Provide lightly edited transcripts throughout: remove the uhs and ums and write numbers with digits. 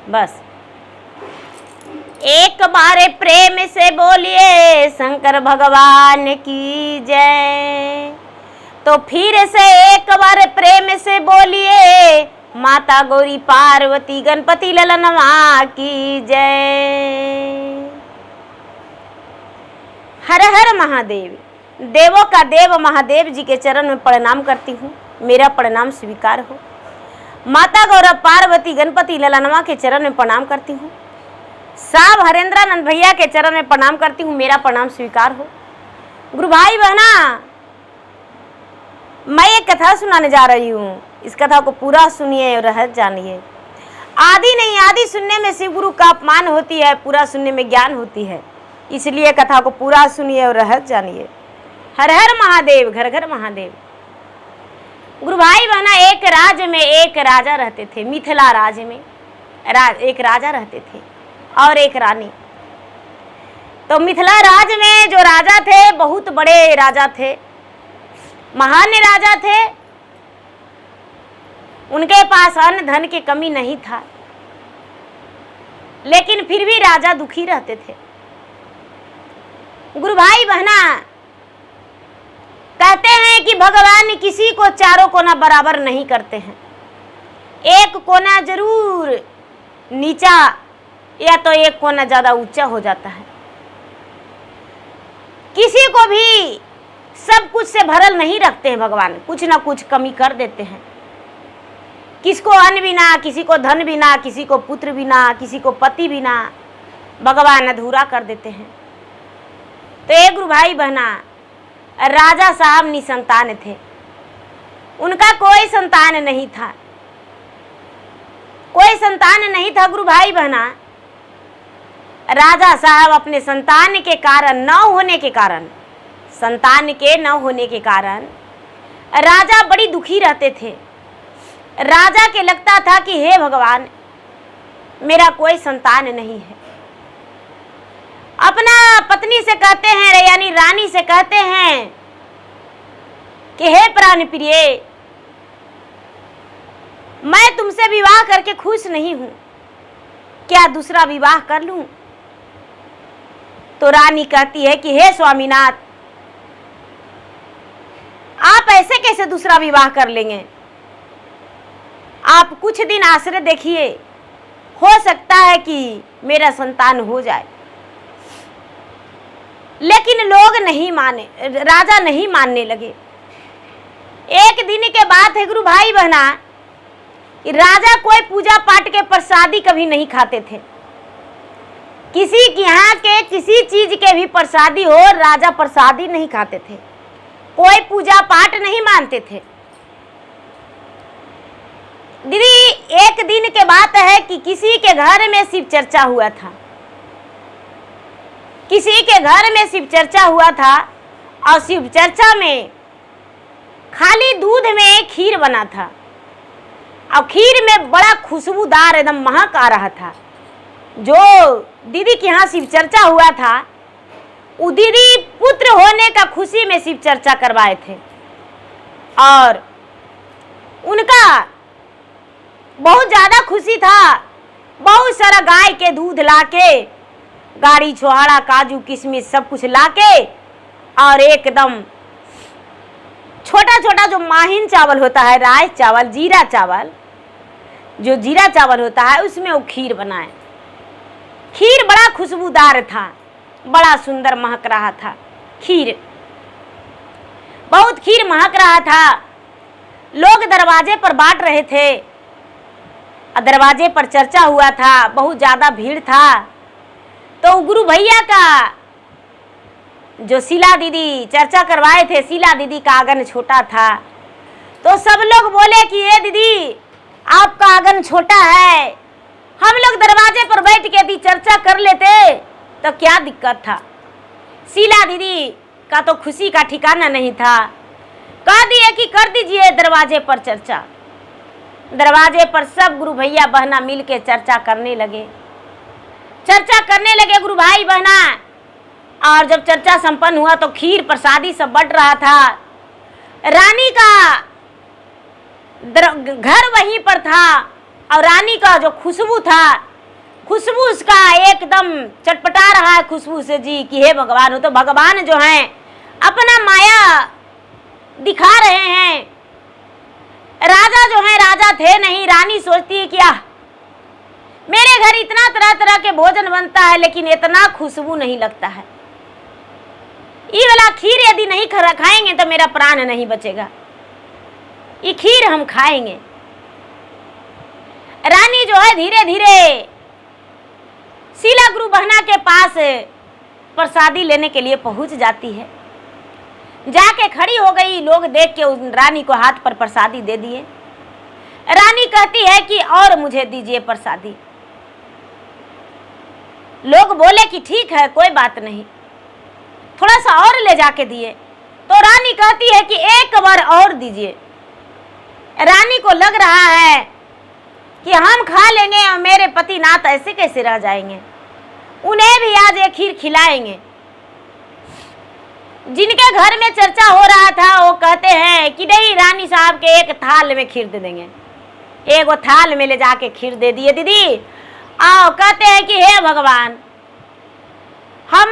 बस एक बार प्रेम से बोलिए शंकर भगवान की जय। तो फिर से एक बार प्रेम से बोलिए माता गौरी पार्वती गणपति ललनवा की जय। हर हर महादेव। देवों का देव महादेव जी के चरण में प्रणाम करती हूँ, मेरा प्रणाम स्वीकार हो। माता गौरा पार्वती गणपति ललनवा के चरण में प्रणाम करती हूँ। साहब हरेंद्रानंद भैया के चरण में प्रणाम करती हूँ, मेरा प्रणाम स्वीकार हो। गुरु भाई बहना, मैं एक कथा सुनाने जा रही हूँ, इस कथा को पूरा सुनिए और रहस्य जानिए। आदि नहीं आदि सुनने में शिव गुरु का अपमान होती है, पूरा सुनने में ज्ञान होती है, इसलिए कथा को पूरा सुनिए और रहस्य जानिए। हर हर महादेव, घर घर महादेव। गुरु भाई बहना, एक राज्य में एक राजा रहते थे। मिथिला राज्य में एक राजा रहते थे और एक रानी। तो मिथिला राज्य में जो राजा थे बहुत बड़े राजा थे, महान राजा थे। उनके पास अन्न धन की कमी नहीं था, लेकिन फिर भी राजा दुखी रहते थे। गुरु भाई बहना, कहते हैं कि भगवान किसी को चारों कोना बराबर नहीं करते हैं। एक कोना जरूर नीचा या तो एक कोना ज्यादा ऊंचा हो जाता है। किसी को भी सब कुछ से भरल नहीं रखते हैं भगवान, कुछ ना कुछ कमी कर देते हैं। किसको अन्न बिना, किसी को धन बिना, किसी को पुत्र बिना, किसी को पति बिना भगवान अधूरा कर देते हैं। तो एक गुरु भाई बहना, राजा साहब निसंतान थे, उनका कोई संतान नहीं था, कोई संतान नहीं था। गुरु भाई बहना, राजा साहब अपने संतान के कारण न होने के कारण, संतान के न होने के कारण राजा बड़ी दुखी रहते थे। राजा के लगता था कि हे भगवान, मेरा कोई संतान नहीं है। अपना पत्नी से कहते हैं, यानी रानी से कहते हैं कि हे प्राण प्रिय, मैं तुमसे विवाह करके खुश नहीं हूं, क्या दूसरा विवाह कर लूं? तो रानी कहती है कि हे स्वामीनाथ, आप ऐसे कैसे दूसरा विवाह कर लेंगे? आप कुछ दिन आश्रय देखिए, हो सकता है कि मेरा संतान हो जाए। लेकिन लोग नहीं माने, राजा नहीं मानने लगे। एक दिन के बात है गुरु भाई बहना, राजा कोई पूजा पाठ के प्रसादी कभी नहीं खाते थे। किसी के यहाँ के किसी चीज के भी प्रसादी हो, राजा प्रसादी नहीं खाते थे, कोई पूजा पाठ नहीं मानते थे। दीदी, एक दिन के बात है कि किसी के घर में शिव चर्चा हुआ था, किसी के घर में शिव चर्चा हुआ था और शिव चर्चा में खाली दूध में खीर बना था और खीर में बड़ा खुशबूदार एकदम महक आ रहा था। जो दीदी के यहाँ शिव चर्चा हुआ था, वो दीदी पुत्र होने का खुशी में शिव चर्चा करवाए थे और उनका बहुत ज्यादा खुशी था। बहुत सारा गाय के दूध लाके, गाड़ी छोहाड़ा काजू किशमिश सब कुछ लाके और एकदम छोटा छोटा जो माहिन चावल होता है, राय चावल, जीरा चावल, जो जीरा चावल होता है उसमें वो खीर बनाए। खीर बड़ा खुशबूदार था, बड़ा सुंदर महक रहा था। खीर बहुत खीर महक रहा था। लोग दरवाजे पर बांट रहे थे, दरवाजे पर चर्चा हुआ था, बहुत ज्यादा भीड़ था। तो गुरु भैया का जो शीला दीदी चर्चा करवाए थे, शीला दीदी का आंगन छोटा था। तो सब लोग बोले कि ये दीदी आपका आंगन छोटा है, हम लोग दरवाजे पर बैठ के भी चर्चा कर लेते तो क्या दिक्कत था। शीला दीदी का तो खुशी का ठिकाना नहीं था, कह दिए कि कर दीजिए दरवाजे पर चर्चा। दरवाजे पर सब गुरु भैया बहना मिल के चर्चा करने लगे, चर्चा करने लगे गुरु भाई बहना। और जब चर्चा संपन्न हुआ तो खीर प्रसादी सब बट रहा था। रानी का घर वहीं पर था और रानी का जो खुशबू था खुशबू उसका एकदम चटपटा रहा है खुशबू से जी कि हे भगवान। हो तो भगवान जो हैं अपना माया दिखा रहे हैं। राजा जो है राजा थे नहीं। रानी सोचती है क्या मेरे घर इतना तरह तरह के भोजन बनता है लेकिन इतना खुशबू नहीं लगता है। ये वाला खीर यदि नहीं खाएंगे तो मेरा प्राण नहीं बचेगा। ये खीर हम खाएंगे। रानी जो है धीरे धीरे शीला गुरु बहना के पास प्रसादी लेने के लिए पहुंच जाती है। जाके खड़ी हो गई। लोग देख के उस रानी को हाथ पर प्रसादी दे दिए। रानी कहती है कि और मुझे दीजिए प्रसादी। लोग बोले कि ठीक है कोई बात नहीं, थोड़ा सा और ले जाके दिए। तो रानी कहती है कि एक बार और दीजिए। रानी को लग रहा है कि हम खा लेंगे और मेरे पति नाथ ऐसे कैसे रह जाएंगे। उन्हें भी आज एक खीर खिलाएंगे। जिनके घर में चर्चा हो रहा था वो कहते हैं कि नहीं रानी साहब के एक थाल में खीर दे देंगे। एक वो थाल में ले जाके खीर दे दिए। दीदी आओ। कहते हैं कि हे भगवान हम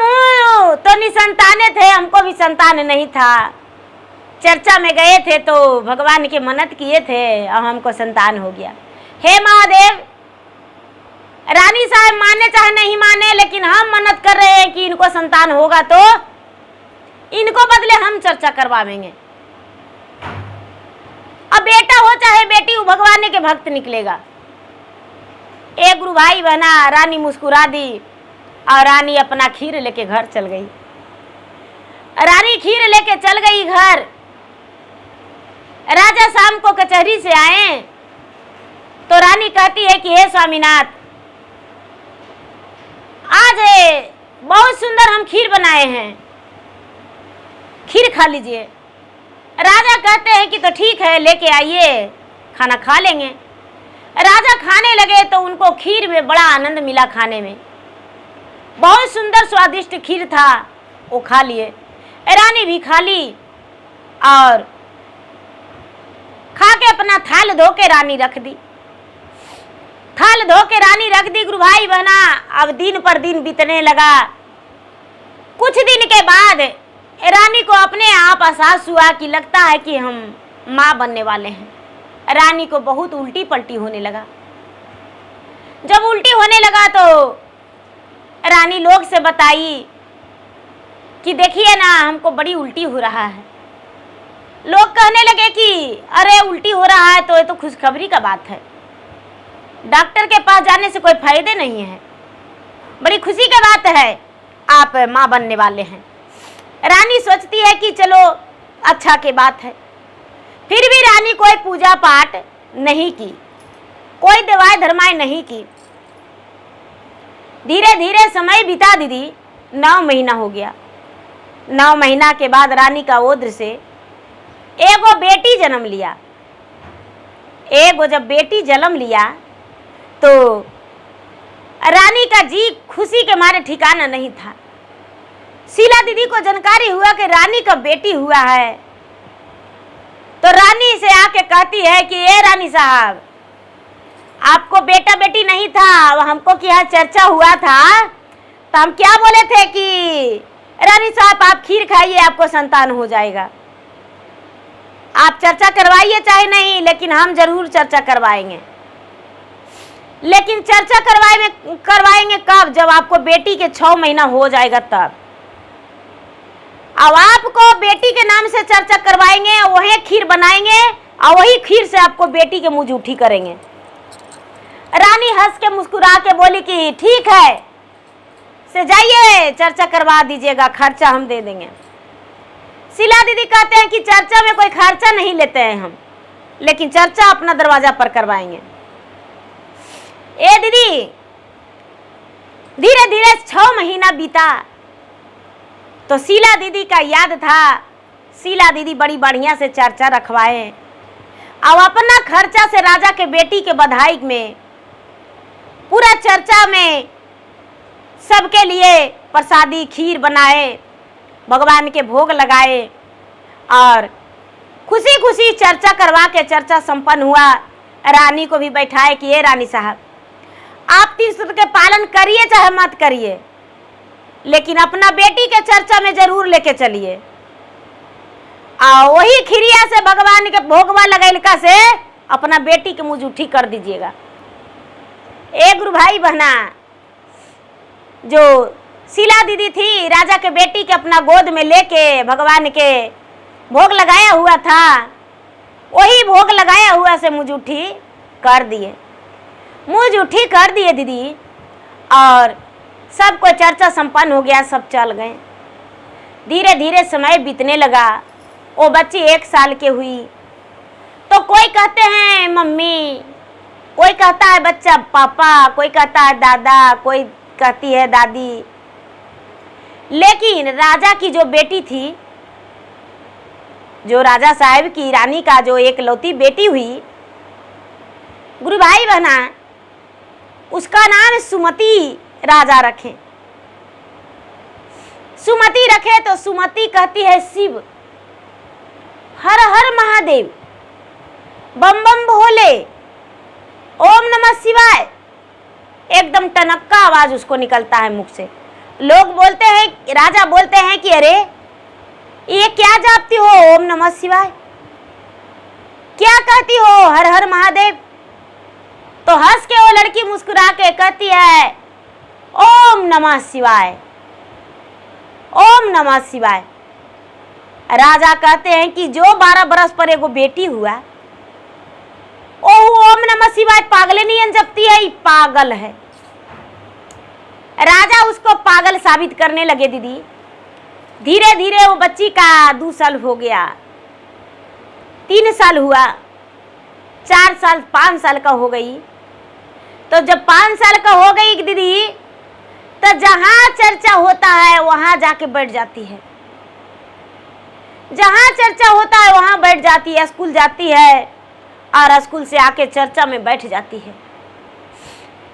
तो निसंताने थे, हमको भी संतान नहीं था। चर्चा में गए थे तो भगवान की मन्नत किए थे और हमको संतान हो गया। हे महादेव, रानी साहब माने चाहे नहीं माने लेकिन हम मन्नत कर रहे हैं कि इनको संतान होगा तो इनको बदले हम चर्चा करवाएंगे। अब बेटा हो चाहे बेटी हो भगवान के भक्त निकलेगा। एक गुरु भाई बहना रानी मुस्कुरा दी और रानी अपना खीर लेके घर चल गई। रानी खीर लेके चल गई घर। राजा शाम को कचहरी से आए तो रानी कहती है कि हे स्वामीनाथ आज बहुत सुंदर हम खीर बनाए हैं, खीर खा लीजिए। राजा कहते हैं कि तो ठीक है लेके आइए, खाना खा लेंगे। राजा खाने लगे तो उनको खीर में बड़ा आनंद मिला। खाने में बहुत सुंदर स्वादिष्ट खीर था, वो खा लिए। रानी भी खा ली और खा के अपना थाल धो के रानी रख दी। थाल धो के रानी रख दी। गुरु भाई बहना अब दिन पर दिन बीतने लगा। कुछ दिन के बाद रानी को अपने आप एहसास हुआ कि लगता है कि हम माँ बनने वाले हैं। रानी को बहुत उल्टी पलटी होने लगा। जब उल्टी होने लगा तो रानी लोग से बताई कि देखिए ना हमको बड़ी उल्टी हो रहा है। लोग कहने लगे कि अरे उल्टी हो रहा है तो ये तो खुशखबरी का बात है, डॉक्टर के पास जाने से कोई फायदे नहीं है, बड़ी खुशी की बात है, आप माँ बनने वाले हैं। रानी सोचती है कि चलो अच्छा की बात है। फिर भी रानी कोई पूजा पाठ नहीं की, कोई दवाई धर्माई नहीं की। धीरे धीरे समय बीता दीदी। 9 महीना हो गया। 9 महीना के बाद रानी का ओद्र से एगो बेटी जन्म लिया। एगो जब बेटी जन्म लिया तो रानी का जी खुशी के मारे ठिकाना नहीं था। शीला दीदी को जानकारी हुआ कि रानी का बेटी हुआ है तो रानी से आके कहती है कि ये रानी साहब आपको बेटा बेटी नहीं था, हमको कि यहाँ चर्चा हुआ था तो हम क्या बोले थे कि रानी साहब आप खीर खाइए आपको संतान हो जाएगा। आप चर्चा करवाइए चाहे नहीं लेकिन हम जरूर चर्चा करवाएंगे। लेकिन चर्चा करवाएंगे कब? जब आपको बेटी के 6 महीना हो जाएगा तब। अब आपको बेटी के नाम से चर्चा करवाएंगे, वही खीर बनाएंगे और वही खीर से आपको बेटी के मुंह जूठी करेंगे। रानी हंस के मुस्कुरा के बोली कि ठीक है से जाइए चर्चा करवा दीजिएगा, खर्चा हम दे देंगे। शीला दीदी कहते हैं कि चर्चा में कोई खर्चा नहीं लेते हैं हम, लेकिन चर्चा अपना दरवाजा पर करवाएंगे। ए दीदी धीरे धीरे 6 महीना बीता तो शीला दीदी का याद था। शीला दीदी बड़ी बढ़िया से चर्चा रखवाए और अपना खर्चा से राजा के बेटी के बधाई में पूरा चर्चा में सबके लिए प्रसादी खीर बनाए, भगवान के भोग लगाए और खुशी खुशी चर्चा करवा के चर्चा संपन्न हुआ। रानी को भी बैठाए कि ये रानी साहब आप 3 सूत्र के पालन करिए चाहे मत करिए, लेकिन अपना बेटी के चर्चा में जरूर लेके चलिए। वही खिरिया से भगवान के भोगवा लगैलका से अपना बेटी के मुंह जूठी कर दीजिएगा। एक गुरु भाई बहना, जो शीला दीदी थी, राजा के बेटी के अपना गोद में लेके भगवान के भोग लगाया हुआ था, वही भोग लगाया हुआ से मुंह जूठी कर दिए, मुंह जूठी कर दिए दीदी। और सबको चर्चा संपन्न हो गया, सब चल गए। धीरे धीरे समय बीतने लगा। वो बच्ची 1 साल की हुई तो कोई कहते हैं मम्मी, कोई कहता है बच्चा पापा, कोई कहता है दादा, कोई कहती है दादी। लेकिन राजा की जो बेटी थी, जो राजा साहब की रानी का जो एक लौती बेटी हुई, गुरु भाई बहना, उसका नाम सुमति राजा रखे। सुमति रखे तो सुमति कहती है शिव हर हर महादेव, बम बम भोले, ओम नमः शिवाय। एकदम टनक्का आवाज उसको निकलता है मुख से। लोग बोलते हैं, राजा बोलते हैं कि अरे ये क्या जापती हो, ओम नमः शिवाय क्या कहती हो, हर हर महादेव। तो हंस के वो लड़की मुस्कुरा के कहती है ओम नमः शिवाय, ओम नमः शिवाय। राजा कहते हैं कि जो 12 बरस पर एगो बेटी हुआ, ओम नमः शिवाय पागले नहीं जपती है, पागल है। राजा उसको पागल साबित करने लगे दीदी। धीरे धीरे वो बच्ची का 2 साल हो गया, 3 साल हुआ, 4 साल, 5 साल का हो गई। तो जब 5 साल का हो गई दीदी, तो जहां चर्चा होता है वहां जाके बैठ जाती है, जहां चर्चा होता है वहां बैठ जाती है। स्कूल जाती है और स्कूल से आके चर्चा में बैठ जाती है,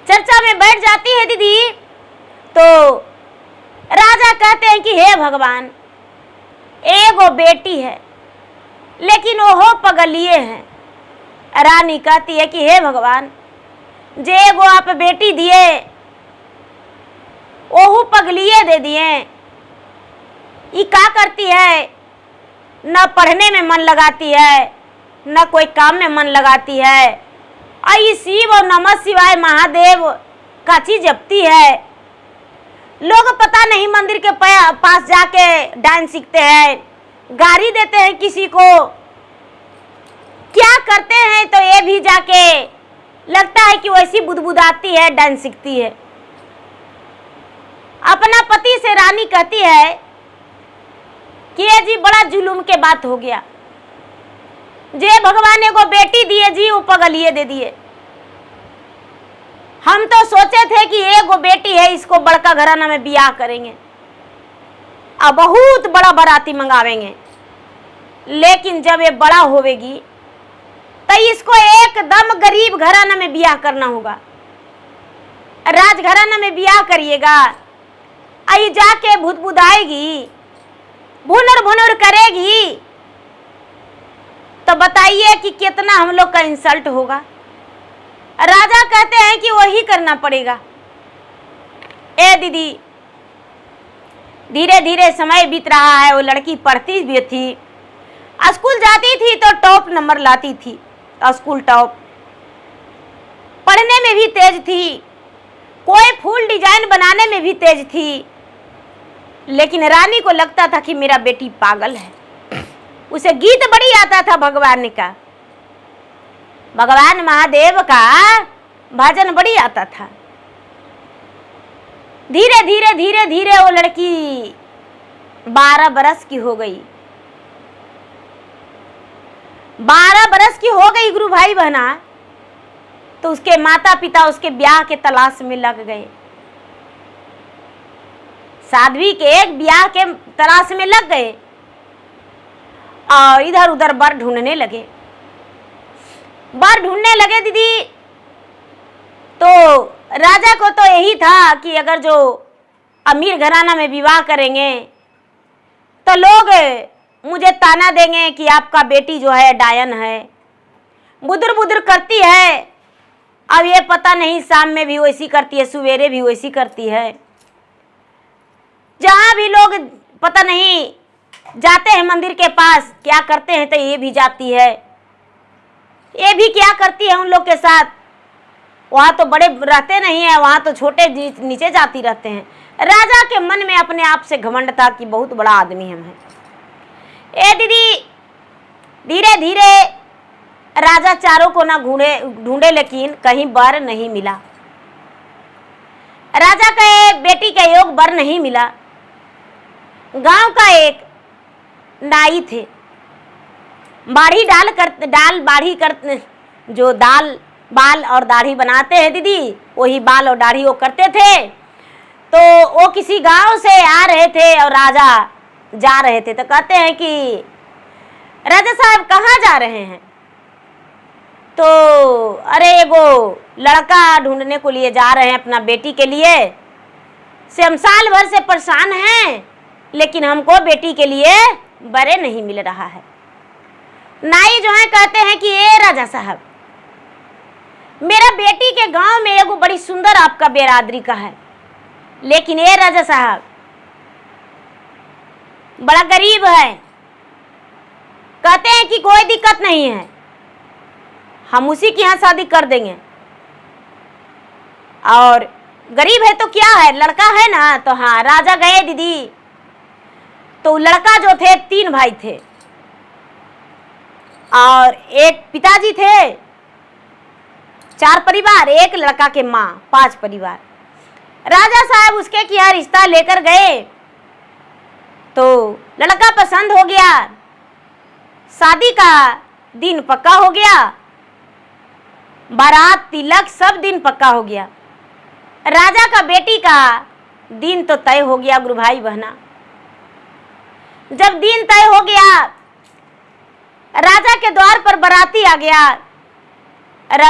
चर्चा में बैठ जाती है दीदी। तो राजा कहते हैं कि हे भगवान, एगो बेटी है लेकिन वो पगलिए है। रानी कहती है कि हे भगवान, जे एगो आप बेटी दिए ओहू पगलिए दे दिए, ये क्या करती है, न पढ़ने में मन लगाती है, न कोई काम में मन लगाती है। आई शिव और नमः शिवाय महादेव का चीज जपती है। लोग पता नहीं मंदिर के पास जाके डांस सीखते हैं, गाली देते हैं किसी को, क्या करते हैं। तो ये भी जाके लगता है कि वैसी बुदबुदाती है, डांस सीखती है। अपना पति से रानी कहती है कि ये जी बड़ा जुलूम के बात हो गया, जे भगवान ने को बेटी दिए जी वो पगलिए दे दिए। हम तो सोचे थे कि एगो बेटी है, इसको बड़का घराना में बियाह करेंगे और बहुत बड़ा बाराती मंगावेंगे, लेकिन जब ये बड़ा होवेगी तो इसको एकदम गरीब घराना में बियाह करना होगा। राजघराना में बियाह करिएगा, आई जाके भुदबुदाएगी, भुनर भुनर करेगी, तो बताइए कि कितना हम लोग का इंसल्ट होगा। राजा कहते हैं कि वही करना पड़ेगा। ए दीदी, धीरे धीरे समय बीत रहा है। वो लड़की पढ़ती भी थी, स्कूल जाती थी तो टॉप नंबर लाती थी, स्कूल टॉप। पढ़ने में भी तेज थी, कोई फूल डिजाइन बनाने में भी तेज थी। लेकिन रानी को लगता था कि मेरा बेटी पागल है। उसे गीत बड़ी आता था भगवान का, भगवान महादेव का भजन बड़ी आता था। धीरे धीरे धीरे धीरे वो लड़की 12 बरस की हो गई। 12 बरस की हो गई गुरु भाई बहना, तो उसके माता पिता उसके ब्याह के तलाश में लग गए। साध्वी के एक ब्याह के तलाश में लग गए और इधर उधर बर ढूंढने लगे। बर ढूंढने लगे दीदी, तो राजा को तो यही था कि अगर जो अमीर घराना में विवाह करेंगे तो लोग मुझे ताना देंगे कि आपका बेटी जो है डायन है, बुदर बुदर करती है, अब ये पता नहीं शाम में भी वैसी करती है, सवेरे भी वैसी करती है। जहाँ भी लोग पता नहीं जाते हैं मंदिर के पास, क्या करते हैं तो ये भी जाती है, ये भी क्या करती है उन लोग के साथ। वहाँ तो बड़े रहते नहीं है, वहाँ तो छोटे नीचे जाती रहते हैं। राजा के मन में अपने आप से घमंड था कि बहुत बड़ा आदमी हम है। ए दीदी, धीरे धीरे राजा चारों को ना ढूंढे लेकिन कहीं वर नहीं मिला। राजा के बेटी का योग वर नहीं मिला। गांव का एक नाई थे, जो बाल और दाढ़ी बनाते हैं दीदी, वही बाल और दाढ़ी वो करते थे। तो वो किसी गांव से आ रहे थे और राजा जा रहे थे, तो कहते हैं कि राजा साहब कहाँ जा रहे हैं? तो अरे एगो लड़का ढूंढने को लिए जा रहे हैं अपना बेटी के लिए, से हम साल भर से परेशान हैं, लेकिन हमको बेटी के लिए बरे नहीं मिल रहा है। नाई जो है कहते हैं कि ए राजा साहब, मेरा बेटी के गांव में एगो बड़ी सुंदर आपका बेरादरी का है, लेकिन ए राजा साहब बड़ा गरीब है। कहते हैं कि कोई दिक्कत नहीं है, हम उसी के यहाँ शादी कर देंगे। और गरीब है तो क्या है, लड़का है ना। तो हाँ, राजा गए दीदी, तो लड़का जो थे 3 भाई थे और एक पिताजी थे, 4 परिवार, एक लड़का के माँ, 5 परिवार। राजा साहब उसके क्या रिश्ता लेकर गए तो लड़का पसंद हो गया, शादी का दिन पक्का हो गया, बारात तिलक सब दिन पक्का हो गया। राजा का बेटी का दिन तो तय हो गया गुरु भाई बहना। जब दिन तय हो गया, राजा के द्वार पर बाराती आ गया।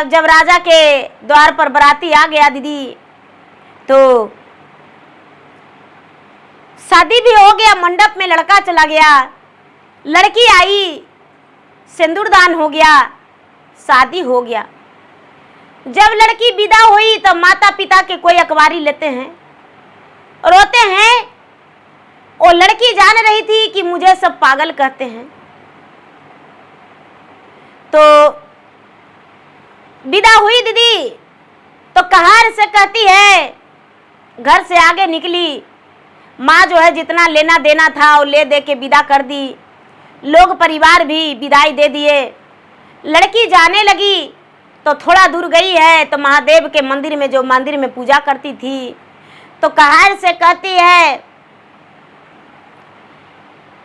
जब राजा के द्वार पर बाराती आ गया दीदी, तो शादी भी हो गया, मंडप में लड़का चला गया, लड़की आई, सिंदूरदान हो गया, शादी हो गया। जब लड़की विदा हुई तो माता पिता के कोई अखबारी लेते हैं, रोते हैं। वो लड़की जान रही थी कि मुझे सब पागल कहते हैं, तो विदा हुई दीदी तो कहार से कहती है, घर से आगे निकली, माँ जो है जितना लेना देना था वो ले दे के विदा कर दी, लोग परिवार भी विदाई दे दिए। लड़की जाने लगी तो थोड़ा दूर गई है तो महादेव के मंदिर में, जो मंदिर में पूजा करती थी, तो कहार से कहती है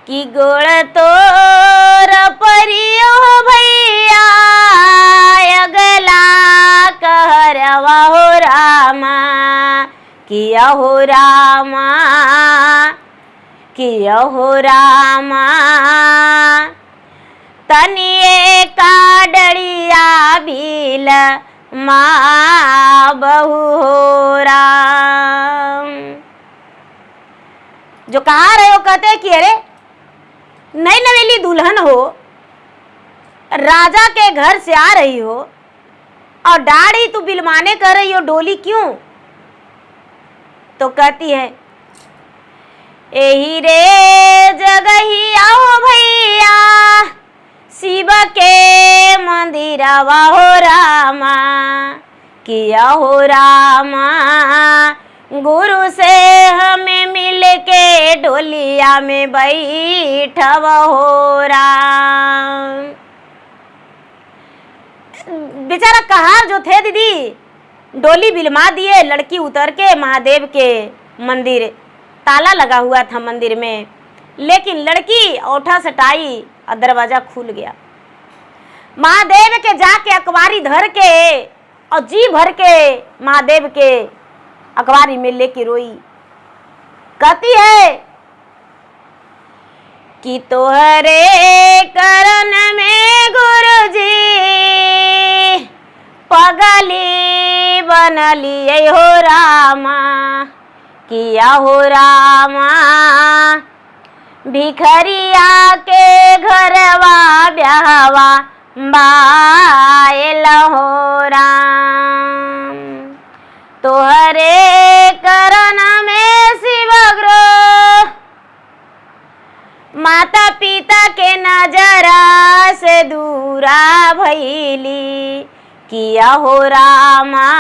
कि गोड़ तोर परियो भैया, अगला कहरवा हो रामा, किया हो रामा, किया हो रामा, तनिए का डड़िया भील माँ बहु हो राम। जो कहा रहे हो कहते हैं कि अरे नई नवेली दुल्हन हो, राजा के घर से आ रही हो और दाढ़ी तू बिलवाने कर रही हो, डोली क्यों? तो कहती है यही रे जगही आओ भैया, शिव के मंदिरवा हो रामा, किया हो रामा, गुरु से हमें मिल के डोलिया में बैठव हो राम। बेचारा कहार जो थे दीदी, डोली बिलमा दिए, लड़की उतर के महादेव के मंदिर, ताला लगा हुआ था मंदिर में, लेकिन लड़की औठा सटाई और दरवाजा खुल गया। महादेव के जाके अखबारी धर के और जी भर के महादेव के अखबारी में लेके रोई। कहती है कि तोहरे करन में गुरुजी पगली बनली हो रामा, किया हो रामा, भिखरिया के घरवा ब्याहवा बायल हो राम। तोहरे करन में शिवग्रो माता पिता के नजरा से दूरा भैली। किया हो रामा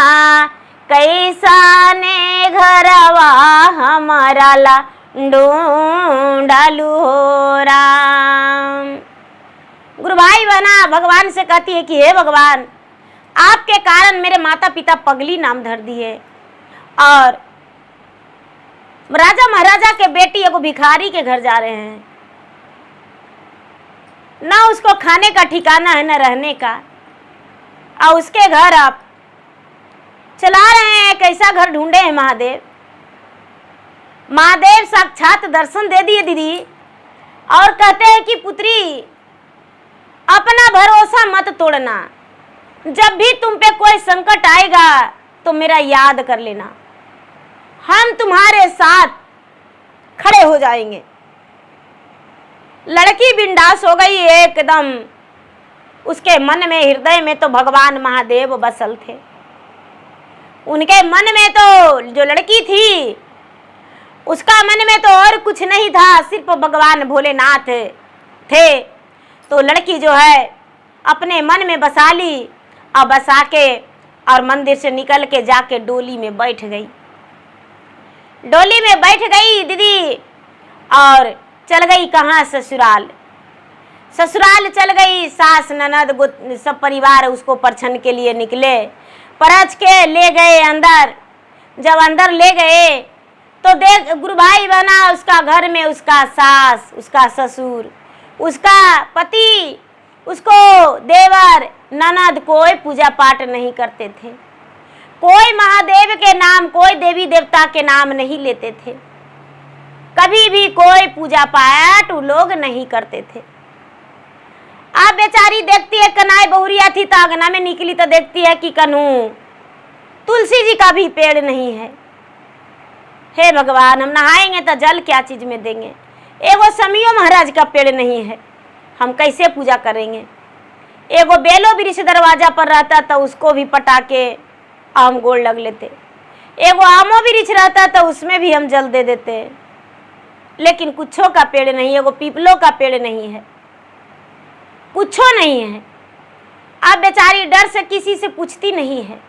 कैसा ने घरवा हमारा ला ढूंढलू हो राम। गुरु भाई बहना भगवान से कहती है कि हे भगवान, आपके कारण मेरे माता पिता पगली नाम धर दिए और राजा महाराजा के बेटी एगो भिखारी के घर जा रहे हैं। ना उसको खाने का ठिकाना है, ना रहने का, और उसके घर आप चला रहे हैं। कैसा घर ढूंढे हैं महादेव। महादेव साक्षात दर्शन दे दिए दीदी और कहते हैं कि पुत्री, अपना भरोसा मत तोड़ना। जब भी तुम पे कोई संकट आएगा तो मेरा याद कर लेना, हम तुम्हारे साथ खड़े हो जाएंगे। लड़की बिंदास हो गई एकदम। उसके मन में, हृदय में तो भगवान महादेव बसल थे। उनके मन में तो जो लड़की थी उसका मन में तो और कुछ नहीं था, सिर्फ भगवान भोलेनाथ थे। तो लड़की जो है अपने मन में बसा ली और बसा के और मंदिर से निकल के जाके डोली में बैठ गई। डोली में बैठ गई दीदी और चल गई कहाँ? ससुराल। ससुराल चल गई। सास ननद सब परिवार उसको परछन के लिए निकले, परछ के ले गए अंदर। जब अंदर ले गए तो देख गुरु भाई बना, उसका घर में उसका सास, उसका ससुर, उसका पति, उसको देवर ननद कोई पूजा पाठ नहीं करते थे। कोई महादेव के नाम, कोई देवी देवता के नाम नहीं लेते थे। कभी भी कोई पूजा पाठ वो लोग नहीं करते थे। आप बेचारी देखती है, कनाई बहुरिया थी तो आंगना में निकली तो देखती है कि कन्हू तुलसी जी का भी पेड़ नहीं है। हे भगवान, हम नहाएंगे तो जल क्या चीज में देंगे? एगो समियो महाराज का पेड़ नहीं है, हम कैसे पूजा करेंगे? एगो बेलो वृक्ष दरवाजा पर रहता तो उसको भी पटा के आम गोड़ लग लेते। एगो आमो वृक्ष रहता तो उसमें भी हम जल दे देते। लेकिन कुछो का पेड़ नहीं, एगो पीपलों का पेड़ नहीं है, कुछो नहीं है। अब बेचारी डर से किसी से पूछती नहीं है,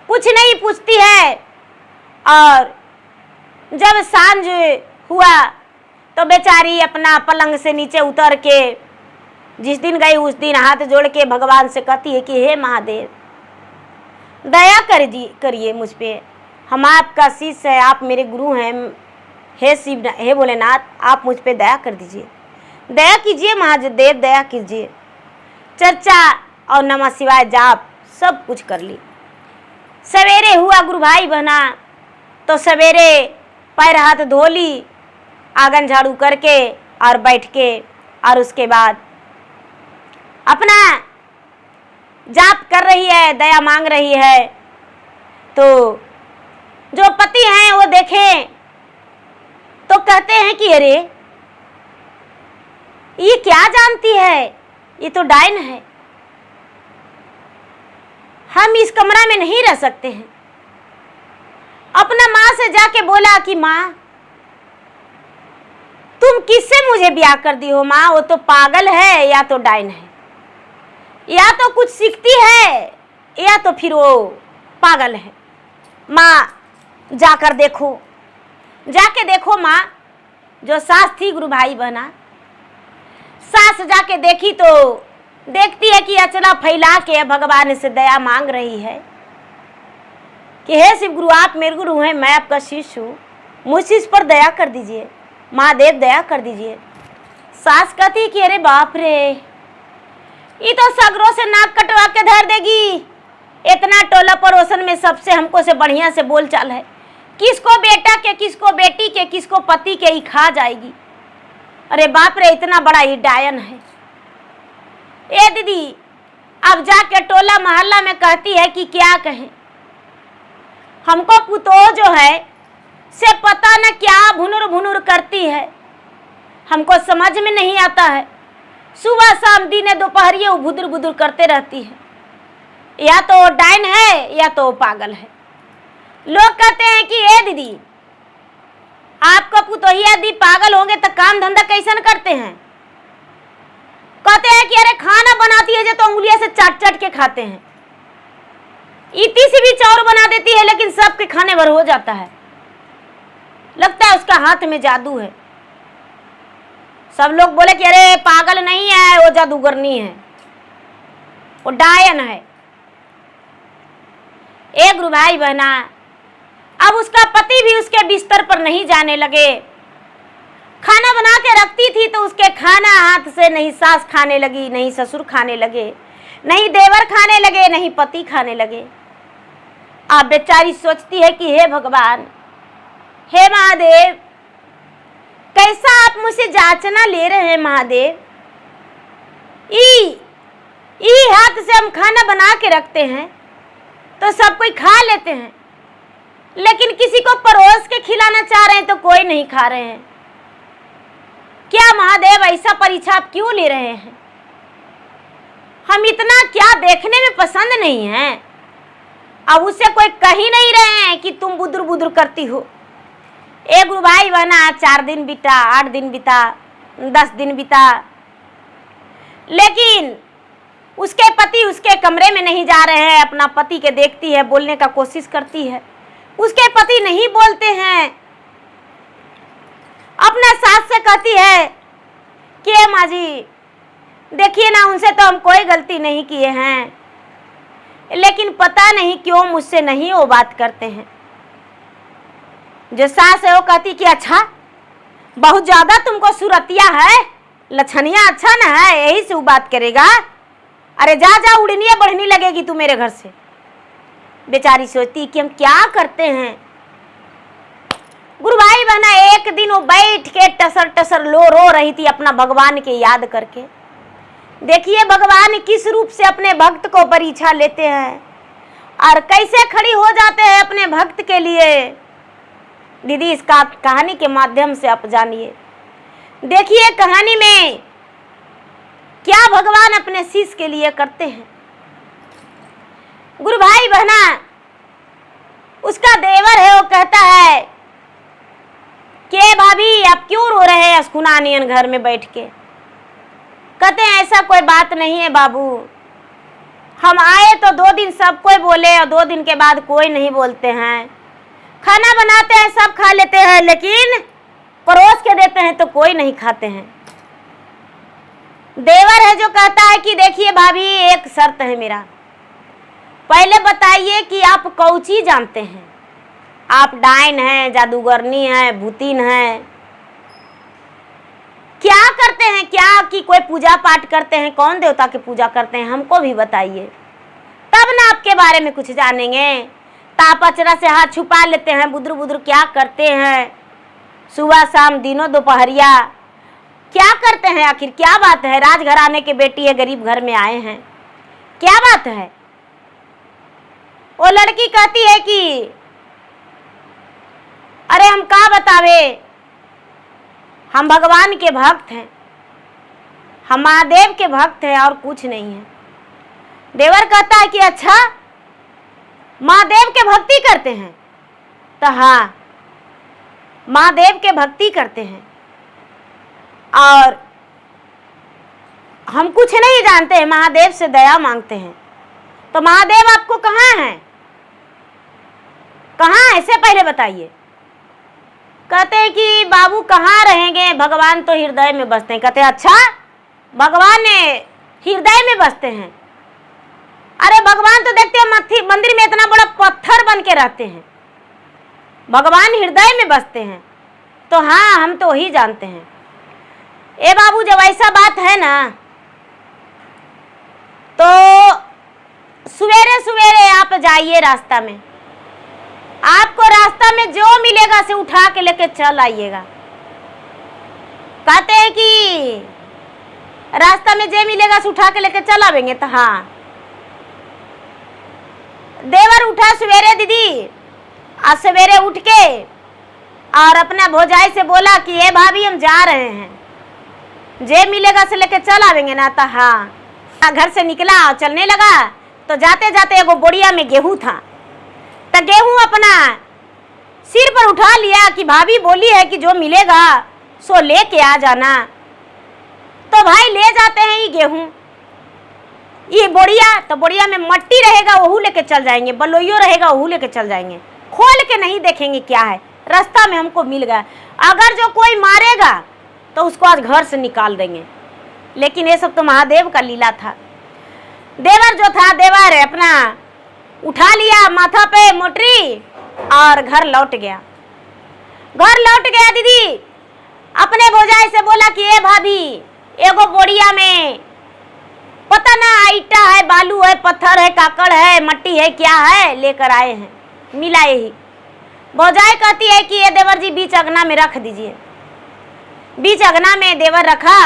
कुछ नहीं पूछती है। और जब सांझ हुआ तो बेचारी अपना पलंग से नीचे उतर के जिस दिन गई उस दिन हाथ जोड़ के भगवान से कहती है कि हे महादेव, दया करिए मुझ पे, हम आपका शिष्य है, आप मेरे गुरु हैं। हे शिव, हे भोलेनाथ, आप मुझ पे दया कर दीजिए, दया कीजिए महादेव, दया कीजिए। चर्चा और नमः शिवाय जाप सब कुछ कर ली। सवेरे हुआ गुरु भाई बहना तो सवेरे पैर हाथ धो ली, आंगन झाड़ू करके और बैठ के, और उसके बाद अपना जाप कर रही है, दया मांग रही है। तो जो पति हैं वो देखें तो कहते हैं कि अरे ये क्या जानती है, ये तो डायन है, हम इस कमरा में नहीं रह सकते हैं। अपना माँ से जाके बोला कि माँ, तुम किससे मुझे ब्याह कर दी हो माँ? वो तो पागल है या तो डायन है, या तो कुछ सीखती है या तो फिर वो पागल है। माँ जाकर देखो, जाके देखो माँ। जो सास थी गुरु भाई बहना, सास जाके देखी तो देखती है कि अचला फैला के भगवान से दया मांग रही है कि हे शिव गुरु, आप मेरे गुरु हैं, मैं आपका शिष्य हूँ, मुझ इस पर दया कर दीजिए, महादेव दया कर दीजिए। सास कहती कि अरे बाप रे, ये तो सगरों से नाक कटवा के धर देगी। इतना टोला पड़ोसन में सबसे हमको से बढ़िया से बोल चाल है, किसको बेटा के, किसको बेटी के, किसको पति के ही खा जाएगी। अरे बाप रे, इतना बड़ा ही डायन है। ए दीदी, अब जाके टोला मोहल्ला में कहती है कि क्या कहें, हमको पुतो जो है से पता न क्या भुनुर भुनुर करती है, हमको समझ में नहीं आता है। सुबह शाम दिन दोपहरिये बुदुर बुदुर करते रहती है। या तो वो डाइन है या तो वो पागल है। लोग कहते हैं कि ए दीदी, आपका पुतोहिया यदि पागल होंगे तो काम धंधा कैसन करते हैं? कहते हैं कि अरे खाना बनाती है जो तो उंगलियां से चाट चाट के खाते हैं। इतनी सी भी चाउर बना देती है लेकिन सबके खाने भर हो जाता है। लगता है उसका हाथ में जादू है। सब लोग बोले कि अरे पागल नहीं है, वो जादूगरनी है, वो डायन है। एक गुरु भाई बहना, अब उसका पति भी उसके बिस्तर पर नहीं जाने लगे। खाना बना के रखती थी तो उसके खाना हाथ से नहीं सास खाने लगी, नहीं ससुर खाने लगे, नहीं देवर खाने लगे, नहीं पति खाने लगे। अब बेचारी सोचती है कि हे भगवान, हे महादेव, कैसा आप मुझसे जांचना ले रहे हैं महादेव। ई हाथ से हम खाना बना के रखते हैं तो सब कोई खा लेते हैं, लेकिन किसी को परोस के खिलाना चाह रहे हैं तो कोई नहीं खा रहे हैं। क्या महादेव ऐसा परीक्षा आप क्यों ले रहे हैं? हम इतना क्या देखने में पसंद नहीं है? अब उससे कोई कह ही नहीं रहे हैं कि तुम बुदुर बुदुर करती हो। एक गुरु भाई बहना, 4 दिन बीता, 8 दिन बीता, 10 दिन बीता, लेकिन उसके पति उसके कमरे में नहीं जा रहे हैं। अपना पति के देखती है, बोलने का कोशिश करती है, उसके पति नहीं बोलते हैं। अपना सास से कहती है कि माँ जी देखिए ना, उनसे तो हम कोई गलती नहीं किए हैं, लेकिन पता नहीं क्यों मुझसे नहीं वो बात करते हैं। जो सास है वो कहती कि अच्छा, बहुत ज्यादा तुमको सूरतिया है, लक्षणिया अच्छा ना है, यही से वो बात करेगा। अरे जा जा, उड़नी बढ़नी लगेगी तू मेरे घर से। बेचारी सोचती कि हम क्या करते हैं। गुरु भाई बहना, एक दिन वो बैठ के टसर टसर रो रही थी अपना भगवान के याद करके। देखिए भगवान किस रूप से अपने भक्त को परीक्षा लेते हैं और कैसे खड़ी हो जाते हैं अपने भक्त के लिए। दीदी, इसका कहानी के माध्यम से आप जानिए। देखिए कहानी में क्या भगवान अपने शिष्य के लिए करते हैं। गुरु भाई बहना, उसका देवर है, वो कहता है कि भाभी आप क्यों रो रहे हैं अस्कुनानियन घर में बैठ के? कहते हैं ऐसा कोई बात नहीं है बाबू, हम आए तो 2 दिन सब कोई बोले और 2 दिन के बाद कोई नहीं बोलते हैं। खाना बनाते हैं सब खा लेते हैं, लेकिन परोस के देते हैं तो कोई नहीं खाते हैं। देवर है जो कहता है कि देखिए भाभी, एक शर्त है मेरा, पहले बताइए कि आप कौची जानते हैं? आप डाइन हैं, जादूगरनी हैं, भूतिन हैं, क्या करते हैं? क्या कि कोई पूजा पाठ करते हैं? कौन देवता की पूजा करते हैं? हमको भी बताइए, तब ना आपके बारे में कुछ जानेंगे। तापचरा से हाथ छुपा लेते हैं, बुदुर बुदुर क्या करते हैं? सुबह शाम दिनों दोपहरिया क्या करते हैं? आखिर क्या बात है? राजघराने के बेटी है, गरीब घर में आए हैं, क्या बात है? वो लड़की कहती है कि अरे हम क्या बतावे, हम भगवान के भक्त हैं, हम महादेव के भक्त हैं और कुछ नहीं है। देवर कहता है कि अच्छा, महादेव के भक्ति करते हैं? तो हाँ, महादेव के भक्ति करते हैं और हम कुछ नहीं जानते हैं, महादेव से दया मांगते हैं। तो महादेव आपको कहाँ हैं? कहाँ है से पहले बताइए। कहते हैं कि बाबू कहाँ रहेंगे, भगवान तो हृदय में बसते हैं। कहते हैं अच्छा, भगवान हृदय में बसते हैं? अरे भगवान तो देखते हैं मंदिर में इतना बड़ा पत्थर बन के रहते हैं, भगवान हृदय में बसते हैं। तो हाँ, हम तो वही जानते हैं। ए बाबू, जब ऐसा बात है ना, तो सवेरे सवेरे आप जाइए रास्ता में, आपको रास्ता में जो मिलेगा से उठा के लेके चल आइएगा। कहते हैं कि रास्ता में जो मिलेगा से उठा के लेके चल आवेंगे। तो हाँ, देवर उठा सवेरे दीदी, आज सवेरे उठ के और अपना भौजाई से बोला कि ये भाभी हम जा रहे हैं। जे मिलेगा से लेके चल आवेंगे ना। तो हाँ, घर से निकला और चलने लगा तो जाते जाते एगो बोरिया में गेहूं था। तो गेहूं अपना सिर पर उठा लिया कि भाभी बोली है कि जो मिलेगा सो लेके आ जाना। तो भाई ले जाते हैं ये गेहूं, ये बोरिया। तो बोरिया में मट्टी रहेगा वहू लेके चल जाएंगे, बलोइयो रहेगा वहू लेके चल जाएंगे, खोल के नहीं देखेंगे क्या है। रास्ता में हमको मिल गया, अगर जो कोई मारेगा तो उसको आज घर से निकाल देंगे। लेकिन ये सब तो महादेव का लीला था। देवर जो था, देवर अपना उठा लिया माथा पे मोटरी और घर लौट गया। घर लौट गया दीदी अपने भौजाई से बोला कि ए भाभी, एगो बोरिया में पता ना ईटा है, बालू है, पत्थर है, काकड़ है, मट्टी है, क्या है, लेकर आए हैं, मिला यही। भौजाई कहती है कि ये देवर जी बीच अगना में रख दीजिए। बीच अगना में देवर रखा।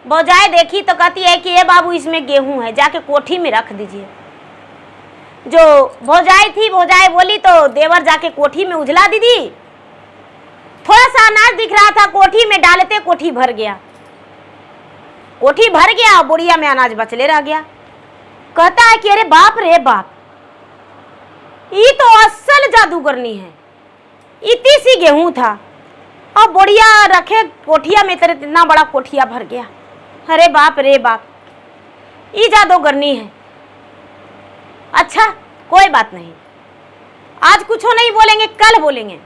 भौजाई देखी तो कहती है कि ये बाबू इसमें गेहूं है, जाके कोठी में रख दीजिए। जो भौजाई थी, भौजाई बोली तो देवर जाके कोठी में उजला दीदी। थोड़ा सा अनाज दिख रहा था, कोठी में डालते कोठी भर गया। कोठी भर गया, बोरिया में अनाज बचले रह गया। कहता है कि अरे बाप रे बाप, ये तो असल जादूगरनी है। इतनी सी गेहूं था और बोरिया रखे कोठिया में, तेरे इतना बड़ा कोठिया भर गया। अरे बाप रे बाप, ये जादूगरनी है। अच्छा कोई बात नहीं, आज कुछ नहीं बोलेंगे, कल बोलेंगे।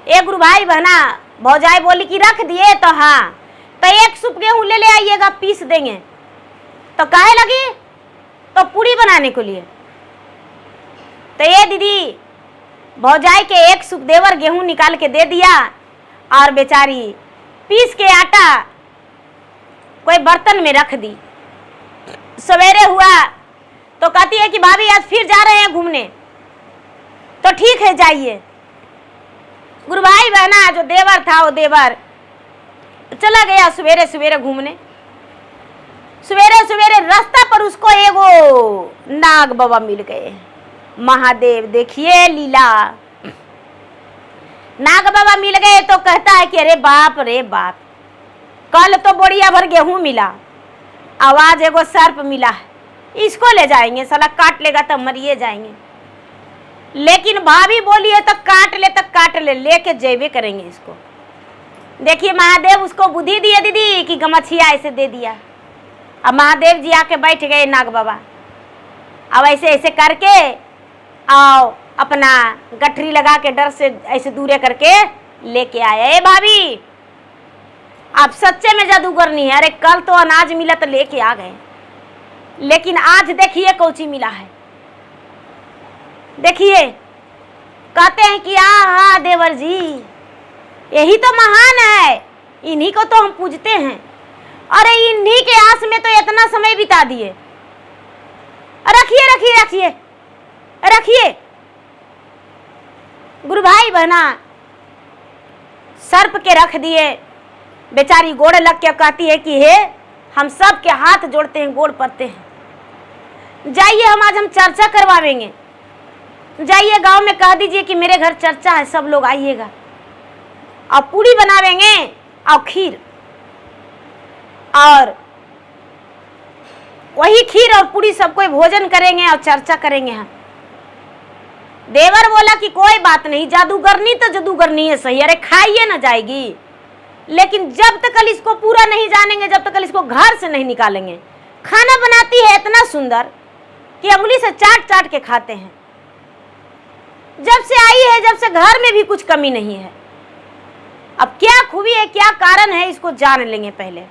एक गुरु भाई बहना भौजाई बोली कि रख दिए तो हाँ, तो एक सुप गेहूं ले आइएगा, पीस देंगे। तो काहे लगी? तो पूरी बनाने के लिए। तो ये दीदी भौजाई के एक सुप देवर गेहूं निकाल के दे दिया और बेचारी पीस के आटा कोई बर्तन में रख दी। सवेरे हुआ तो कहती है कि भाभी आज फिर जा रहे हैं घूमने। तो ठीक है जाइए। गुरु भाई बहना जो देवर था वो देवर चला गया सवेरे सवेरे घूमने। सवेरे सवेरे रास्ता पर उसको एगो नाग बाबा मिल गए। महादेव देखिए लीला। नाग बाबा मिल गए तो कहता है कि अरे बाप रे बाप, कल तो बोरिया भर गेहूं मिला, आवाज एगो सर्प मिला है, इसको ले जाएंगे, साला काट लेगा तो मरिए जाएंगे। लेकिन भाभी बोली है तो काट ले, तो काट ले, लेके जेबे करेंगे इसको। देखिए महादेव उसको बुद्धि दिए दीदी कि गमछिया ऐसे दे दिया। अब महादेव जी आके बैठ गए नाग बाबा। अब ऐसे ऐसे करके आओ अपना गठरी लगा के डर से ऐसे दूरे करके लेके आए। ए भाभी आप सच्चे में जादूगर नहीं है। अरे कल तो अनाज मिला तो लेके आ गए, लेकिन आज देखिए कौची मिला है। देखिए कहते हैं कि हाँ देवर जी यही तो महान है, इन्हीं को तो हम पूजते हैं। अरे इन्हीं के आस में तो इतना समय बिता दिए। रखिए रखिए रखिए रखिए। गुरु भाई बहना सर्प के रख दिए। बेचारी गोड़ लग के कहती है कि हे हम सब के हाथ जोड़ते हैं, गोड़ पड़ते हैं, जाइए हम आज हम चर्चा करवावेंगे। जाइए गांव में कह दीजिए कि मेरे घर चर्चा है, सब लोग आइएगा, और पूरी बनावेंगे और खीर, और वही खीर और पूरी सब कोई भोजन करेंगे और चर्चा करेंगे हम। देवर बोला कि कोई बात नहीं, जादूगरनी तो जादूगरनी है सही, अरे खाइए ना जाएगी, लेकिन जब तक कल इसको पूरा नहीं जानेंगे, जब तक कल इसको घर से नहीं निकालेंगे। खाना बनाती है इतना सुंदर कि अंगुली से चाट चाट के खाते हैं। जब से आई है, जब से घर में भी कुछ कमी नहीं है। अब क्या खूबी है, क्या कारण है, इसको जान लेंगे पहले।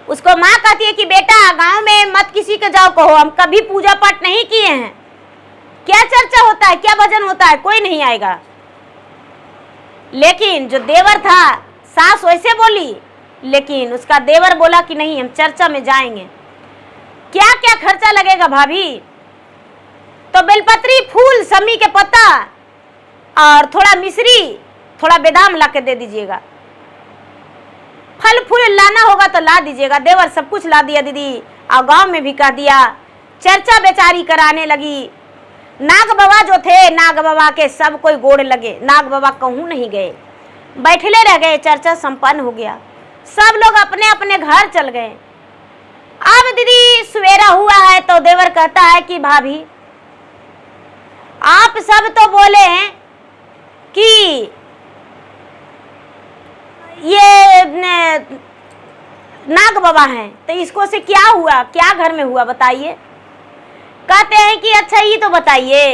उसको माँ कहती है कि बेटा गांव में मत किसी के जाओ कहो, हम कभी पूजा पाठ नहीं किए हैं, क्या चर्चा होता है, क्या भजन होता है, कोई नहीं आएगा। लेकिन जो देवर था, सास वैसे बोली, लेकिन उसका देवर बोला कि नहीं हम चर्चा में जाएंगे। क्या क्या खर्चा लगेगा भाभी? तो बेलपत्री फूल, समी के पत्ता और थोड़ा मिश्री, थोड़ा बादाम ला के दे दीजिएगा। फल फूल लाना होगा तो ला दीजिएगा। देवर सब कुछ ला दिया दीदी, और गांव में भी कह दिया। चर्चा बेचारी कराने लगी। नाग बाबा जो थे, नाग बाबा के सब कोई गोड़ लगे। नाग बाबा कहूँ नहीं गए, बैठले रह गए। चर्चा संपन्न हो गया। सब लोग अपने अपने घर चल गए। अब दीदी सवेरा हुआ है तो देवर कहता है कि भाभी आप सब तो बोले हैं कि ये नाग बाबा हैं, तो इसको से क्या हुआ, क्या घर में हुआ बताइए। कहते हैं कि अच्छा ये तो बताइए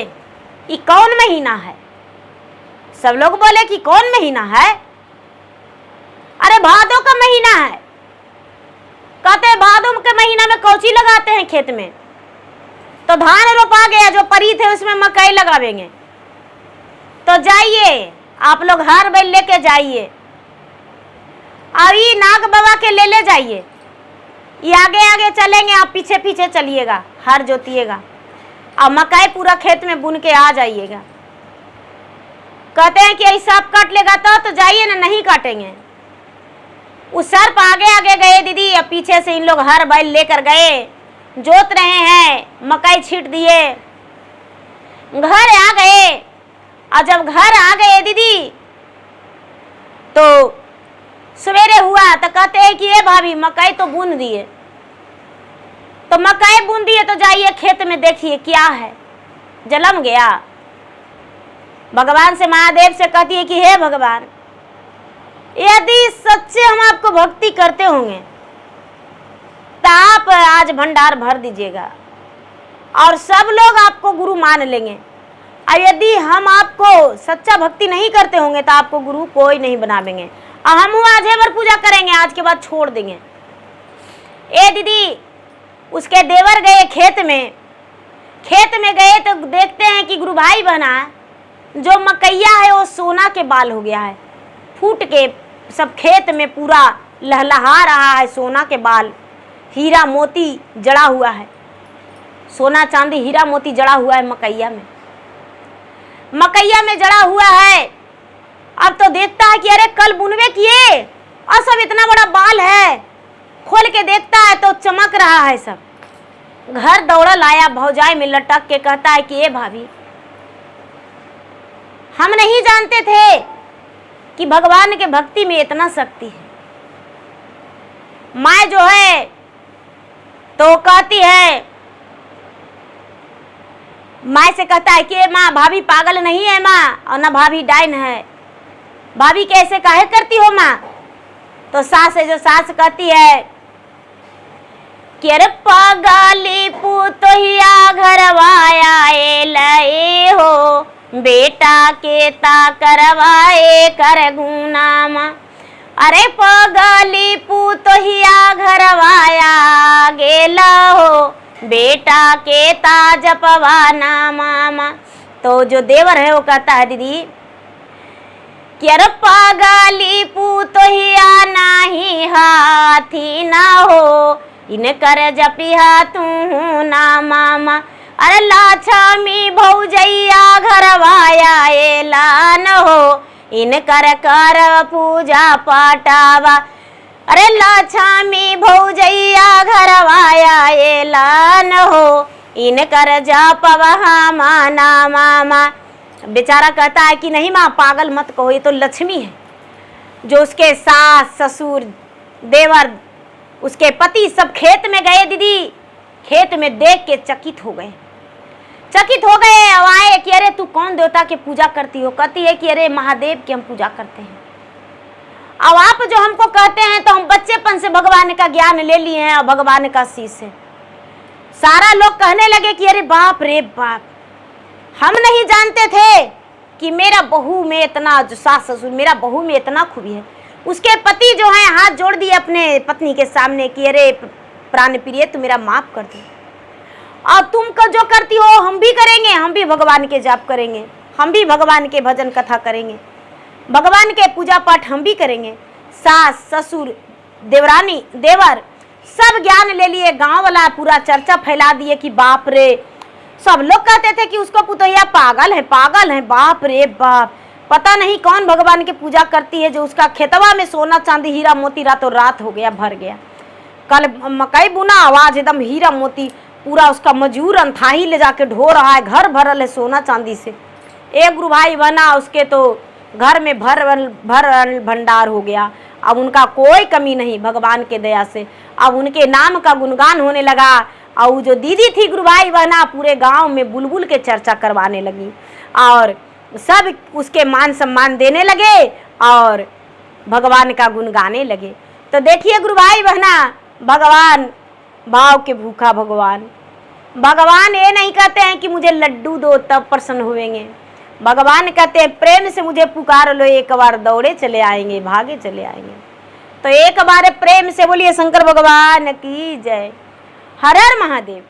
ये कौन महीना है। सब लोग बोले कि कौन महीना है। अरे भादों का महीना है। कहते हैं भादों के महीना में कौची लगाते हैं खेत में, तो धान रोपा गया, जो परी थे उसमें मकई लगावेंगे। तो जाइए आप लोग हर बैल लेके जाइए और ये नाग बाबा के ले जाइए। ये आगे आगे चलेंगे, आप पीछे पीछे चलिएगा, हर जोतिएगा और मकई पूरा खेत में बुन के आ जाइएगा। कहते हैं कि ऐसा आप काट लेगा तो जाइए ना, नहीं काटेंगे। उस सर्प आगे आगे गए दीदी, अब पीछे से इन लोग हर बैल लेकर गए, जोत रहे हैं, मकई छींट दिए, घर आ गए। और जब घर आ गए दीदी तो सवेरे हुआ तो कहते हैं कि ये भाभी मकई तो बुन दिए। तो मकई बुन दिए तो जाइए खेत में देखिए क्या है। जलम गया। भगवान से, महादेव से कहती है कि हे भगवान, यदि सच्चे हम आपको भक्ति करते होंगे तो आप आज भंडार भर दीजिएगा और सब लोग आपको गुरु मान लेंगे। और यदि हम आपको सच्चा भक्ति नहीं करते होंगे तो आपको गुरु कोई नहीं बनावेंगे और हम आज हेबर पूजा करेंगे, आज के बाद छोड़ देंगे। ए दीदी उसके देवर गए खेत में गए तो देखते हैं कि गुरु भाई बना जो मकैया है वो सोना के बाल हो गया है, फूट के सब खेत में पूरा लहलहा रहा है। सोना के बाल, हीरा मोती जड़ा हुआ है, सोना चांदी हीरा मोती जड़ा हुआ है मकैया में जड़ा हुआ है। अब तो देखता है कि अरे कल बुनवे किए और सब इतना बड़ा बाल है। खोल के देखता है तो चमक रहा है सब। घर दौड़ा लाया, भौजाई में लटक के कहता है कि ए भाभी, हम नहीं जानते थे कि भगवान के भक्ति में इतना शक्ति है। माँ जो है तो कहती है, माँ से कहता है कि माँ भाभी पागल नहीं है माँ, और ना भाभी डाइन है, भाभी कैसे काहे करती हो माँ। तो सास है जो सास कहती है कि अरे पागली पुतोहिया घरवाया लए हो, बेटा के ता करवाए कर गुनाम। अरे पगली पुतोहिया घरवाया गेला हो, बेटा के ता जपवा नामा। तो जो देवर है वो कहता है दीदी कि अरे पगली पुतोहिया नाही हाथी ना हो, इनकर जपिहा तू ना मामा। अरे लाछमी भौजैया घरवाया एलान हो, इनकर कर पूजा पाटावा। अरे लाछमी भौजैया घरवाया एलान हो, इनकर जपवा माना मामा। बेचारा कहता है कि नहीं माँ पागल मत कहो, ये तो लक्ष्मी है। जो उसके सास ससुर देवर उसके पति सब खेत में गए दीदी, खेत में देख के चकित हो गए। अब आए कि अरे तू कौन देवता के पूजा करती हो। कहती है कि अरे महादेव की हम पूजा करते हैं। अब आप जो हमको कहते हैं तो हम बच्चेपन से भगवान का ज्ञान ले लिए हैं और भगवान का शीश है। सारा लोग कहने लगे कि अरे बाप रे बाप, हम नहीं जानते थे कि मेरा बहू में इतना, जो सास ससुर मेरा बहू में इतना खूबी है। उसके पति जो है हाथ जोड़ दिए अपने पत्नी के सामने कि अरे प्राण प्रिय तू मेरा माफ कर दे, और तुम जो करती हो हम भी करेंगे, हम भी भगवान के जाप करेंगे, हम भी भगवान के भजन कथा करेंगे, भगवान के पूजा पाठ हम भी करेंगे। सास ससुर देवरानी देवर सब ज्ञान ले लिए। गांव वाला पूरा चर्चा फैला दिए कि बाप रे, सब लोग कहते थे कि उसको पुतोहिया पागल है, बाप रे बाप, पता नहीं कौन भगवान की पूजा करती है जो उसका खेतवा में सोना चांदी हीरा मोती रातों रात हो गया, भर गया। कल मकई बुना, आवाज एकदम हीरा मोती, पूरा उसका मजूर अंथाही ले जाके ढो रहा है, घर भरल है सोना चांदी से। एक गुरु भाई बना, उसके तो घर में भर भंडार हो गया। अब उनका कोई कमी नहीं भगवान के दया से। अब उनके नाम का गुणगान होने लगा और जो दीदी थी गुरुभाई बहना पूरे गांव में बुलबुल के चर्चा करवाने लगी और सब उसके मान सम्मान देने लगे और भगवान का गुण गाने लगे। तो देखिए गुरुभाई बहना, भगवान भाव के भूखा भगवान, भगवान ये नहीं कहते हैं कि मुझे लड्डू दो तब प्रसन्न होंगे। भगवान कहते हैं प्रेम से मुझे पुकार लो, एक बार दौड़े चले आएंगे, भागे चले आएंगे। तो एक बार प्रेम से बोलिए शंकर भगवान की जय। हर हर महादेव।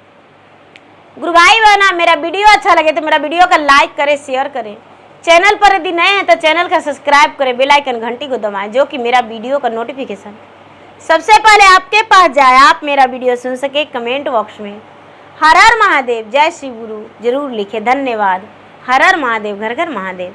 गुरुभाई बहना, मेरा वीडियो अच्छा लगे तो मेरा वीडियो का लाइक करें, शेयर करें। चैनल पर यदि नए हैं तो चैनल का सब्सक्राइब करें, बेल आइकन घंटी को दबाएं, जो कि मेरा वीडियो का नोटिफिकेशन सबसे पहले आपके पास जाए, आप मेरा वीडियो सुन सके। कमेंट बॉक्स में हर हर महादेव, जय श्री गुरु जरूर लिखे। धन्यवाद। हर हर महादेव, घर घर महादेव।